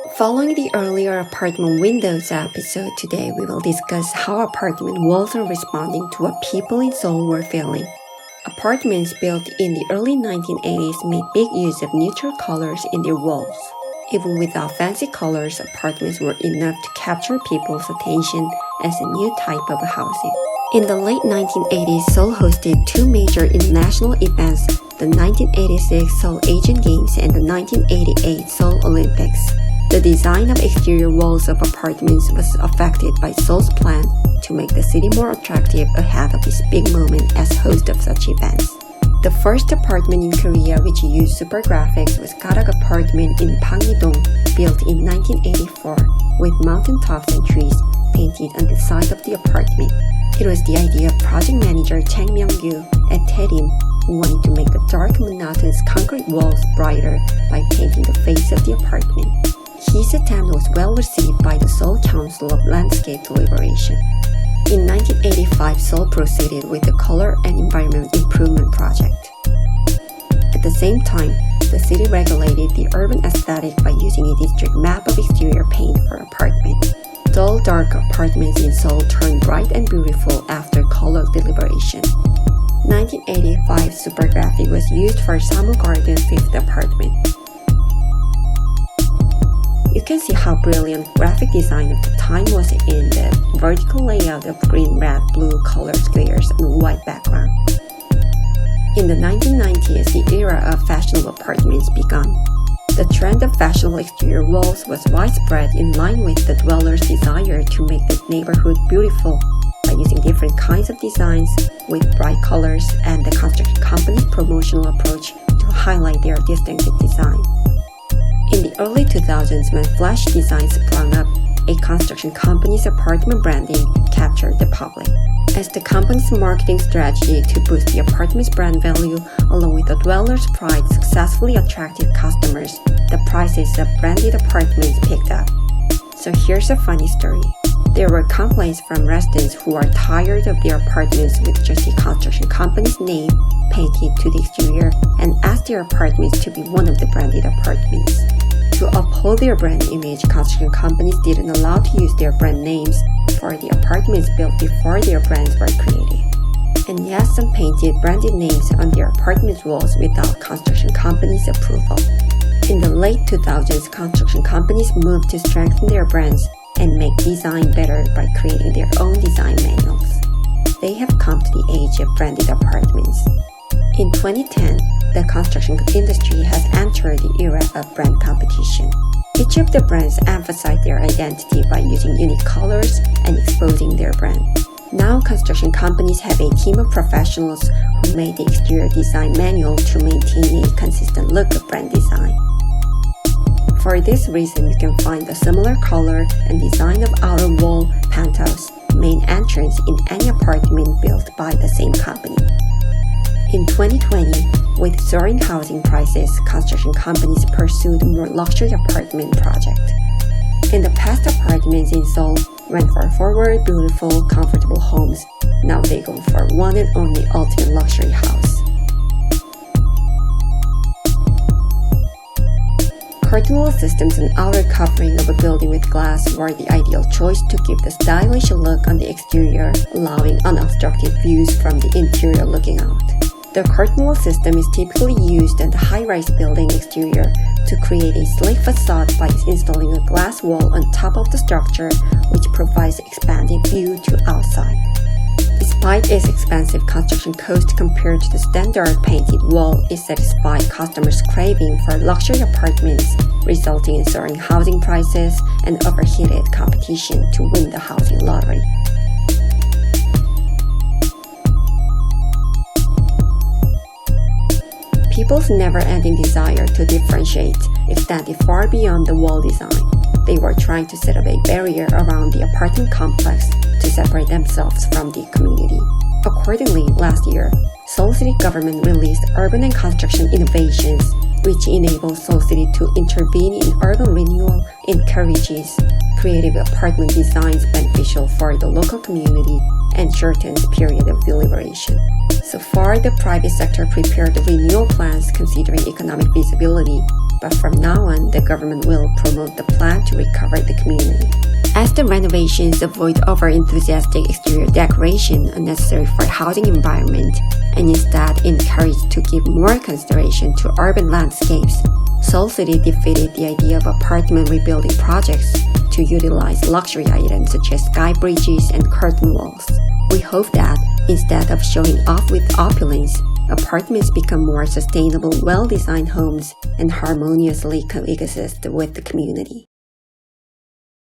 Following the earlier apartment windows episode, today we will discuss how apartment walls are responding to what people in Seoul were feeling. Apartments built in the early 1980s made big use of neutral colors in their walls. Even without fancy colors, apartments were enough to capture people's attention as a new type of housing. In the late 1980s, Seoul hosted two major international events, the 1986 Seoul Asian Games and the 1988 Seoul Olympics. The design of exterior walls of apartments was affected by Seoul's plan to make the city more attractive ahead of this big moment as host of such events. The first apartment in Korea which used super graphics was Garak Apartment in Pangidong, built in 1984, with mountaintops and trees painted on the side of the apartment. It was the idea of project manager Chang Myung-gyu at Taerim, who wanted to make the dark, monotonous concrete walls brighter by painting the face of the apartment. His attempt was well received by the Seoul Council of Landscape Deliberation. In 1985, Seoul proceeded with the Color and Environment Improvement Project. At the same time, the city regulated the urban aesthetic by using a district map of exterior paint for apartments. Dull, dark apartments in Seoul turned bright and beautiful after color deliberation. 1985 Super Graphic was used for Samu Garden 5th apartment. You can see how brilliant graphic design of the time was in the vertical layout of green, red, blue color squares on white background. In the 1990s, the era of fashionable apartments began. The trend of fashionable exterior walls was widespread in line with the dwellers' desire to make the neighborhood beautiful by using different kinds of designs with bright colors and the construction company's promotional approach to highlight their distinctive design. In the early 2000s, when flash designs sprung up, a construction company's apartment branding captured the public. As the company's marketing strategy to boost the apartment's brand value, along with the dwellers' pride, successfully attracted customers, the prices of branded apartments picked up. So here's a funny story. There were complaints from residents who are tired of their apartments with just the construction company's name painted to the exterior and asked their apartments to be one of the branded apartments. To uphold their brand image, construction companies didn't allow to use their brand names for the apartments built before their brands were created. And yes, some painted branded names on their apartment walls without construction companies' approval. In the late 2000s, construction companies moved to strengthen their brands and make design better by creating their own design manuals. They have come to the age of branded apartments. In 2010, the construction industry has entered the era of brand competition. Each of the brands emphasize their identity by using unique colors and exposing their brand. Now, construction companies have a team of professionals who made the exterior design manual to maintain a consistent look of brand design. For this reason, you can find a similar color and design of outer wall, penthouse, main entrance in any apartment built by the same company. In 2020, with soaring housing prices, construction companies pursued more luxury apartment projects. In the past, apartments in Seoul went for forward, beautiful, comfortable homes. Now they go for one and only ultimate luxury house. Curtain wall systems and outer covering of a building with glass were the ideal choice to give the stylish look on the exterior, allowing unobstructed views from the interior looking out. The curtain wall system is typically used on the high-rise building exterior to create a sleek facade by installing a glass wall on top of the structure, which provides expanded view to outside. Despite its expensive construction cost compared to the standard painted wall, it satisfied customers' craving for luxury apartments, resulting in soaring housing prices and overheated competition to win the housing lottery. People's never-ending desire to differentiate extended far beyond the wall design. They were trying to set up a barrier around the apartment complex to separate themselves from the community. Accordingly, last year, Seoul City government released Urban and Construction Innovations, which enables Seoul City to intervene in urban renewal, encourages creative apartment designs beneficial for the local community, and shortens period of deliberation. So far, the private sector prepared the renewal plans considering economic feasibility, but from now on, the government will promote the plan to recover the community. As the renovations avoid over-enthusiastic exterior decoration unnecessary for housing environment, and instead encourage to give more consideration to urban landscapes, Seoul City defeated the idea of apartment rebuilding projects to utilize luxury items such as sky bridges and curtain walls. We hope that, instead of showing off with opulence, apartments become more sustainable, well-designed homes and harmoniously coexist with the community.